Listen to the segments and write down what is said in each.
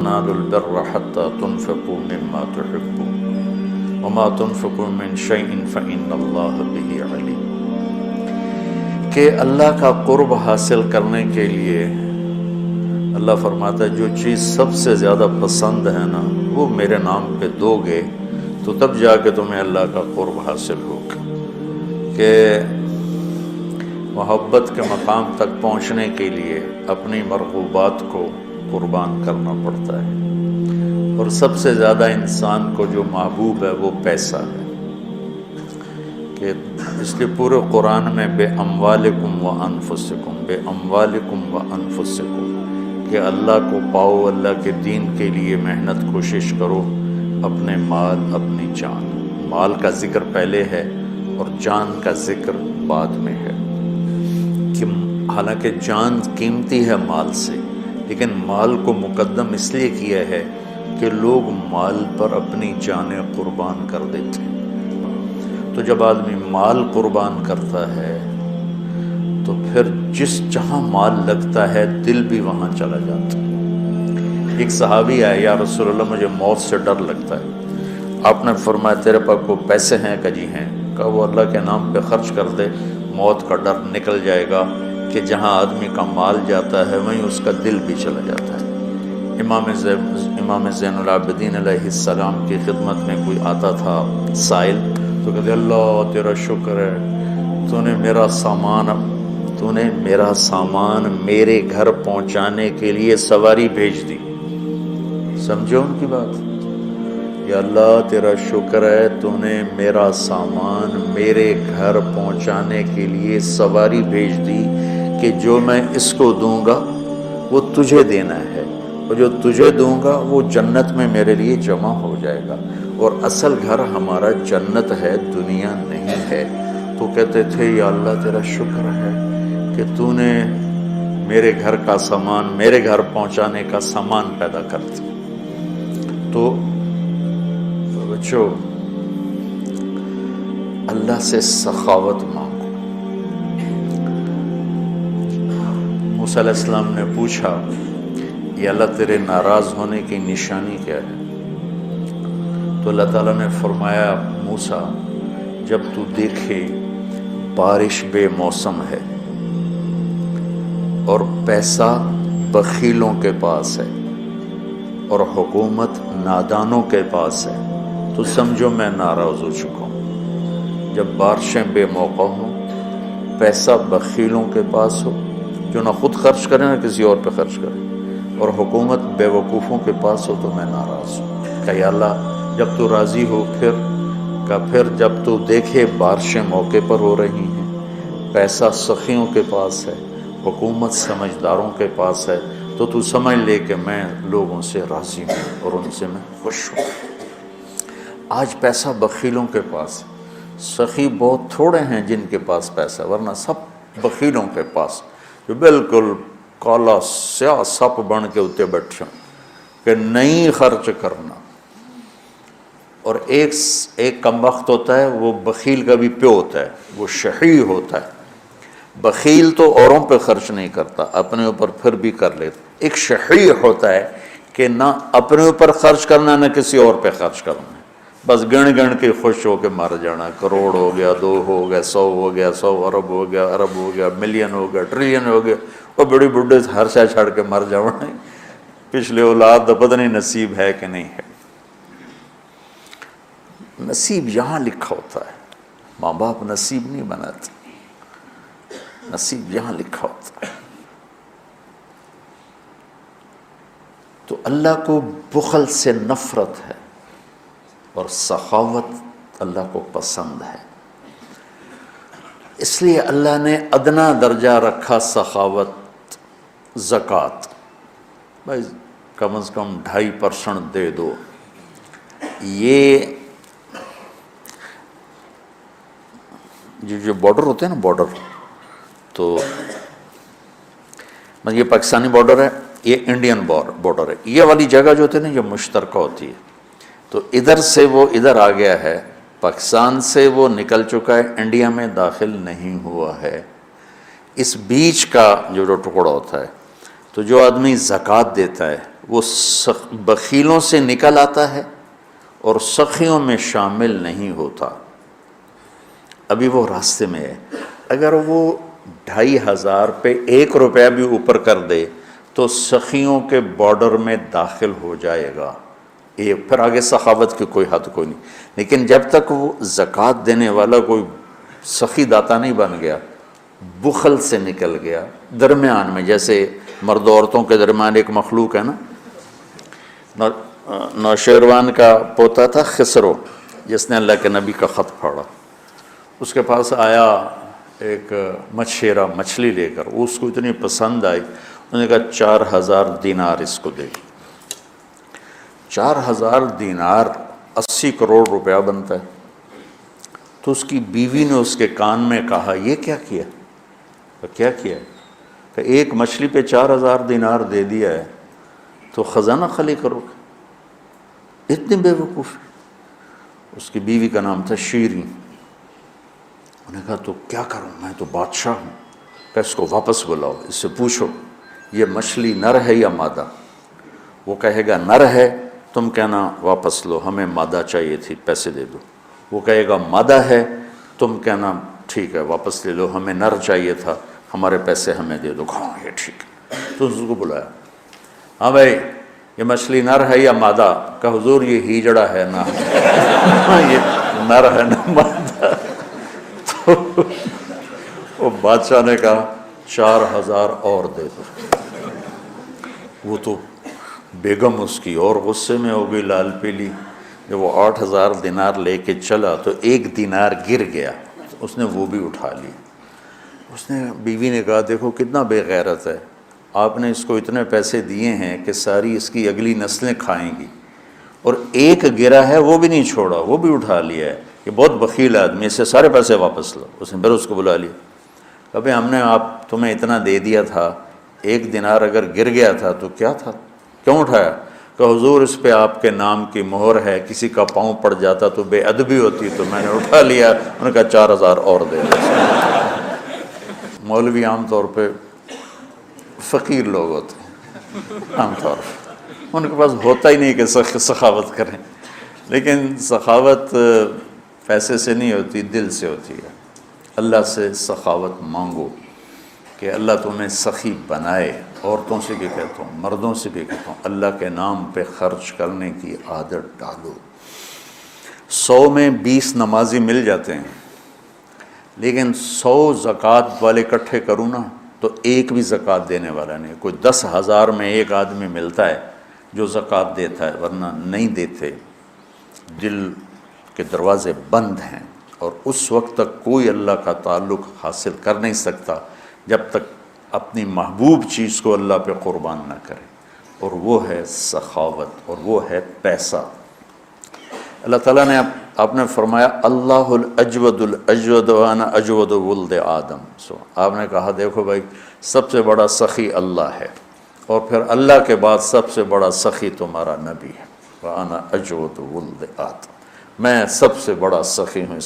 تنالوا البر حتى تنفقوا مما تحبون وما تنفقوا من شيء فإن الله به عليم۔ کہ اللہ کا قرب حاصل کرنے کے لیے اللہ فرماتا ہے جو چیز سب سے زیادہ پسند ہے نا وہ میرے نام پہ دو گے تو تب جا کے تمہیں اللہ کا قرب حاصل ہوگا۔ کہ محبت کے مقام تک پہنچنے کے لیے اپنی مرغوبات کو قربان کرنا پڑتا ہے، اور سب سے زیادہ انسان کو جو محبوب ہے وہ پیسہ ہے۔ کہ اس لیے پورے قرآن میں بے اموالکم و انفسکم، بے اموالکم و انفسکم، کہ اللہ کو پاؤ، اللہ کے دین کے لیے محنت کوشش کرو، اپنے مال اپنی جان۔ مال کا ذکر پہلے ہے اور جان کا ذکر بعد میں ہے، کہ حالانکہ جان قیمتی ہے مال سے، لیکن مال کو مقدم اس لیے کیا ہے کہ لوگ مال پر اپنی جانیں قربان کر دیتے ہیں۔ تو جب آدمی مال قربان کرتا ہے تو پھر جہاں مال لگتا ہے دل بھی وہاں چلا جاتا ہے۔ ایک صحابی آیا، یا رسول اللہ مجھے موت سے ڈر لگتا ہے۔ آپ نے فرمایا تیرے پاس کو پیسے ہیں؟ کہ جی ہیں۔ کہا وہ اللہ کے نام پہ خرچ کر دے، موت کا ڈر نکل جائے گا۔ کہ جہاں آدمی کا مال جاتا ہے وہیں اس کا دل بھی چلا جاتا ہے۔ امام زین العابدین علیہ السلام کی خدمت میں کوئی آتا تھا سائل، تو کہتے اللہ تیرا شکر ہے، تو نے میرا سامان میرے گھر پہنچانے کے لیے سواری بھیج دی۔ سمجھو ان کی بات؟ یا اللہ تیرا شکر ہے تو نے میرا سامان میرے گھر پہنچانے کے لیے سواری بھیج دی، کہ جو میں اس کو دوں گا وہ تجھے دینا ہے، اور جو تجھے دوں گا وہ جنت میں میرے لیے جمع ہو جائے گا، اور اصل گھر ہمارا جنت ہے، دنیا نہیں ہے۔ تو کہتے تھے یا اللہ تیرا شکر ہے کہ تو نے میرے گھر کا سامان میرے گھر پہنچانے کا سامان پیدا کر دیا۔ تو بچوں اللہ سے سخاوت مانگو۔ موسیٰ علیہ السلام نے پوچھا یا اللہ تیرے ناراض ہونے کی نشانی کیا ہے؟ تو اللہ تعالیٰ نے فرمایا موسیٰ جب تو دیکھے بارش بے موسم ہے اور پیسہ بخیلوں کے پاس ہے اور حکومت نادانوں کے پاس ہے تو سمجھو میں ناراض ہو چکا ہوں۔ جب بارشیں بے موقع ہوں، پیسہ بخیلوں کے پاس ہو جو نہ خود خرچ کریں نہ کسی اور پہ خرچ کریں، اور حکومت بے وقوفوں کے پاس ہو تو میں ناراض ہوں۔ کہ یا اللہ جب تو راضی ہو پھر جب تو دیکھے بارشیں موقع پر ہو رہی ہیں، پیسہ سخیوں کے پاس ہے، حکومت سمجھداروں کے پاس ہے، تو سمجھ لے کہ میں لوگوں سے راضی ہوں اور ان سے میں خوش ہوں۔ آج پیسہ بخیلوں کے پاس، سخی بہت تھوڑے ہیں جن کے پاس پیسہ، ورنہ سب بخیلوں کے پاس جو بالکل کالا سیاہ سپ بن کے اتنے بیٹھے کہ نہیں خرچ کرنا۔ اور ایک کم وقت ہوتا ہے وہ بخیل کا بھی پیو ہوتا ہے، وہ شحیح ہوتا ہے۔ بخیل تو اوروں پہ خرچ نہیں کرتا، اپنے اوپر پھر بھی کر لیتا۔ ایک شحیح ہوتا ہے کہ نہ اپنے اوپر خرچ کرنا نہ کسی اور پہ خرچ کرنا، بس گن کے خوش ہو کے مر جانا۔ کروڑ ہو گیا، 2 ہو گیا، 100 ہو گیا، 100 ارب ہو گیا، ارب ہو گیا، ملین ہو گیا، ٹریلین ہو گیا، اور بڑی بڈھے ہر شے چھڑ کے مر جانا۔ پچھلے اولاد تو پتہ نہیں نصیب ہے کہ نہیں ہے۔ نصیب یہاں لکھا ہوتا ہے، ماں باپ نصیب نہیں بناتے، نصیب یہاں لکھا ہوتا ہے۔ تو اللہ کو بخل سے نفرت ہے اور سخاوت اللہ کو پسند ہے، اس لیے اللہ نے ادنا درجہ رکھا سخاوت، زکوٰۃ۔ بھائی کم از کم 2.5% دے دو۔ یہ جو بارڈر ہوتے ہیں نا، بارڈر، تو یہ پاکستانی بارڈر ہے، یہ انڈین بارڈر ہے، یہ والی جگہ جو ہوتی ہے نا یہ مشترکہ ہوتی ہے، تو ادھر سے وہ ادھر آ گیا ہے، پاکستان سے وہ نکل چکا ہے، انڈیا میں داخل نہیں ہوا ہے۔ اس بیچ کا جو ٹکڑا ہوتا ہے تو جو آدمی زکوٰۃ دیتا ہے وہ بخیلوں سے نکل آتا ہے اور سخیوں میں شامل نہیں ہوتا. ابھی وہ راستے میں ہے. اگر وہ 2500 پہ 1 روپیہ بھی اوپر کر دے تو سخیوں کے بارڈر میں داخل ہو جائے گا. پھر آگے سخاوت کی کوئی حد کوئی نہیں. لیکن جب تک وہ زکوٰۃ دینے والا کوئی سخی داتا نہیں بن گیا، بخل سے نکل گیا، درمیان میں، جیسے مرد و عورتوں کے درمیان ایک مخلوق ہے نا، نوشیروان کا پوتا تھا خسرو، جس نے اللہ کے نبی کا خط پڑھا. اس کے پاس آیا ایک مچھیرا مچھلی لے کر، اس کو اتنی پسند آئی، انہوں نے کہا 4000 دینار اس کو دے. 4000 دینار 80 کروڑ روپیہ بنتا ہے. تو اس کی بیوی نے اس کے کان میں کہا یہ کیا کیا؟ کیا کیا؟ کہ ایک مچھلی پہ 4000 دینار دے دیا ہے تو خزانہ خالی کرو گے؟ اتنی بے وقوف. اس کی بیوی کا نام تھا شیریں. انہوں نے کہا تو کیا کروں، میں تو بادشاہ ہوں. کہ اس کو واپس بلاؤ، اس سے پوچھو یہ مچھلی نر ہے یا مادہ. وہ کہے گا نر ہے، تم کہنا واپس لو، ہمیں مادہ چاہیے تھی، پیسے دے دو. وہ کہے گا مادہ ہے، تم کہنا ٹھیک ہے واپس لے لو، ہمیں نر چاہیے تھا، ہمارے پیسے ہمیں دے دو. ہاں یہ ٹھیک ہے. تو اس کو بلایا، ہاں بھائی یہ مچھلی نر ہے یا مادہ؟ کہ حضور یہ ہیجڑا ہے نا یہ نر ہے نا مادہ. تو وہ بادشاہ نے کہا 4000 اور دے دو. وہ تو بیگم اس کی اور غصے میں ہو گئی، لال پیلی. جب وہ 8000 دینار لے کے چلا تو 1 دینار گر گیا، اس نے وہ بھی اٹھا لی. اس نے بیوی نے کہا دیکھو کتنا بے غیرت ہے، آپ نے اس کو اتنے پیسے دیے ہیں کہ ساری اس کی اگلی نسلیں کھائیں گی، اور ایک گرا ہے وہ بھی نہیں چھوڑا، وہ بھی اٹھا لیا ہے. یہ بہت بخیل آدمی، اس سے سارے پیسے واپس لو. اس نے پھر اس کو بلا لیا. ابھی ہم نے تمہیں اتنا دے دیا تھا، 1 دینار اگر گر گیا تھا تو کیا تھا، کیوں اٹھایا؟ کہ حضور اس پہ آپ کے نام کی مہر ہے، کسی کا پاؤں پڑ جاتا تو بے ادبی ہوتی، تو میں نے اٹھا لیا. انہوں نے کہا 4000 اور دے دو. مولوی عام طور پہ فقیر لوگ ہوتے ہیں، عام طور پہ ان کے پاس ہوتا ہی نہیں کہ سخاوت کریں. لیکن سخاوت پیسے سے نہیں ہوتی، دل سے ہوتی ہے. اللہ سے سخاوت مانگو کہ اللہ تمہیں سخی بنائے. عورتوں سے بھی کہتا ہوں، مردوں سے بھی کہتا ہوں، اللہ کے نام پہ خرچ کرنے کی عادت ڈالو. 100 میں 20 نمازی مل جاتے ہیں، لیکن 100 زکوٰۃ والے اکٹھے کروں نا تو ایک بھی زکوٰۃ دینے والا نہیں. کوئی 10,000 میں ایک آدمی ملتا ہے جو زکوٰۃ دیتا ہے، ورنہ نہیں دیتے. دل کے دروازے بند ہیں، اور اس وقت تک کوئی اللہ کا تعلق حاصل کر نہیں سکتا جب تک اپنی محبوب چیز کو اللہ پہ قربان نہ کرے، اور وہ ہے سخاوت، اور وہ ہے پیسہ. اللہ تعالیٰ نے آپ نے فرمایا اللہ الاجود الاجود وانا اجود ولد آدم. آپ نے کہا دیکھو بھائی سب سے بڑا سخی اللہ ہے، اور پھر اللہ کے بعد سب سے بڑا سخی تمہارا نبی ہے. وانا اجود ولد آدم، میں سب سے بڑا سخی ہوں.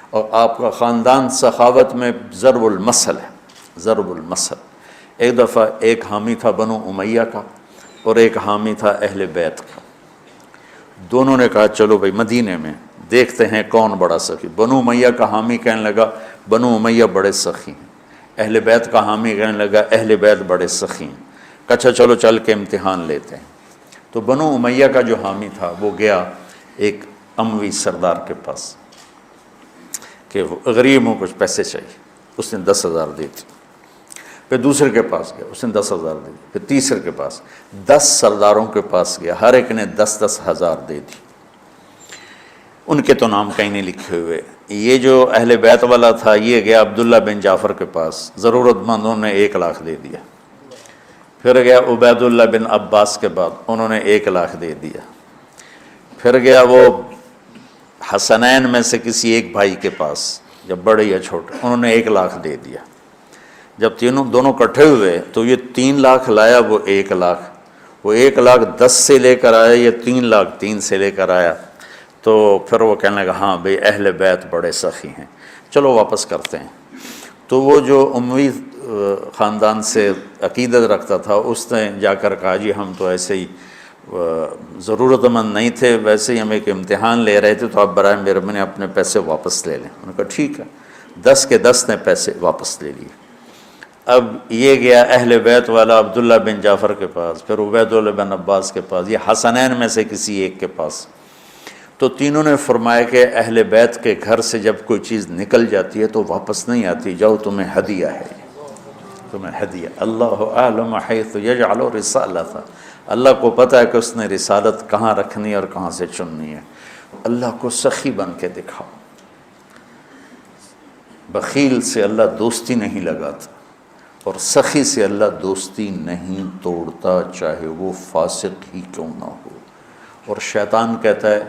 اور آپ کا خاندان سخاوت میں ضرب المثل ہے، ضرب المثل. ایک دفعہ ایک حامی تھا بنو امیہ کا، اور ایک حامی تھا اہل بیت کا. دونوں نے کہا چلو بھائی مدینے میں دیکھتے ہیں کون بڑا سخی. بنو امیہ کا حامی کہنے لگا بنو امیہ بڑے سخی ہیں. اہل بیت کا حامی کہنے لگا اہل بیت بڑے سخی ہیں. اچھا چلو چل کے امتحان لیتے ہیں. تو بنو امیہ کا جو حامی تھا وہ گیا ایک اموی سردار کے پاس کہ وہ غریب ہوں، کچھ پیسے چاہیے. اس نے 10,000 دی تھی. پھر دوسرے کے پاس گیا، اس نے 10,000 دے دی. پھر تیسرے کے پاس، 10 سرداروں کے پاس گیا، ہر ایک نے 10,000 دے دی. ان کے تو نام کہیں نہیں لکھے ہوئے. یہ جو اہل بیت والا تھا یہ گیا عبداللہ بن جعفر کے پاس، ضرورت مندوں نے 1,00,000 دے دیا. پھر گیا عبید اللہ بن عباس کے بعد، انہوں نے 1,00,000 دے دیا. پھر گیا وہ حسنین میں سے کسی ایک بھائی کے پاس، جب بڑے یا چھوٹے، انہوں نے 1,00,000 دے دیا. جب دونوں اکٹھے ہوئے تو یہ 3,00,000 لایا، وہ 1,00,000. وہ 1,00,000 10 سے لے کر آیا، یہ 3,00,000 3 سے لے کر آیا. تو پھر وہ کہنے لگا ہاں بھئی اہل بیت بڑے سخی ہیں، چلو واپس کرتے ہیں. تو وہ جو اموی خاندان سے عقیدت رکھتا تھا، اس نے جا کر کہا جی ہم تو ایسے ہی ضرورت مند نہیں تھے، ویسے ہی ہم ایک امتحان لے رہے تھے، تو آپ برائے مہربانی اپنے پیسے واپس لے لیں۔ انہوں نے کہا ٹھیک ہے، 10 کے 10 نے پیسے واپس لے لیے۔ اب یہ گیا اہل بیت والا عبداللہ بن جعفر کے پاس، پھر عبید اللہ بن عباس کے پاس، یہ حسنین میں سے کسی ایک کے پاس، تو تینوں نے فرمایا کہ اہل بیت کے گھر سے جب کوئی چیز نکل جاتی ہے تو واپس نہیں آتی، جاؤ تمہیں ہدیہ ہے، تمہیں ہدیہ۔ اللہ اعلم حیث یجعل رسالتہ، اللہ کو پتہ ہے کہ اس نے رسالت کہاں رکھنی ہے اور کہاں سے چننی ہے۔ اللہ کو سخی بن کے دکھاؤ۔ بخیل سے اللہ دوستی نہیں لگاتا، اور سخی سے اللہ دوستی نہیں توڑتا، چاہے وہ فاسق ہی کیوں نہ ہو۔ اور شیطان کہتا ہے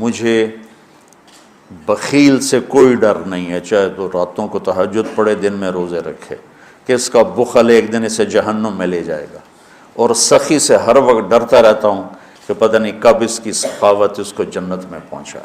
مجھے بخیل سے کوئی ڈر نہیں ہے، چاہے تو راتوں کو تہجد پڑھے، دن میں روزے رکھے، کہ اس کا بخل ایک دن اسے جہنم میں لے جائے گا۔ اور سخی سے ہر وقت ڈرتا رہتا ہوں کہ پتہ نہیں کب اس کی سخاوت اس کو جنت میں پہنچا۔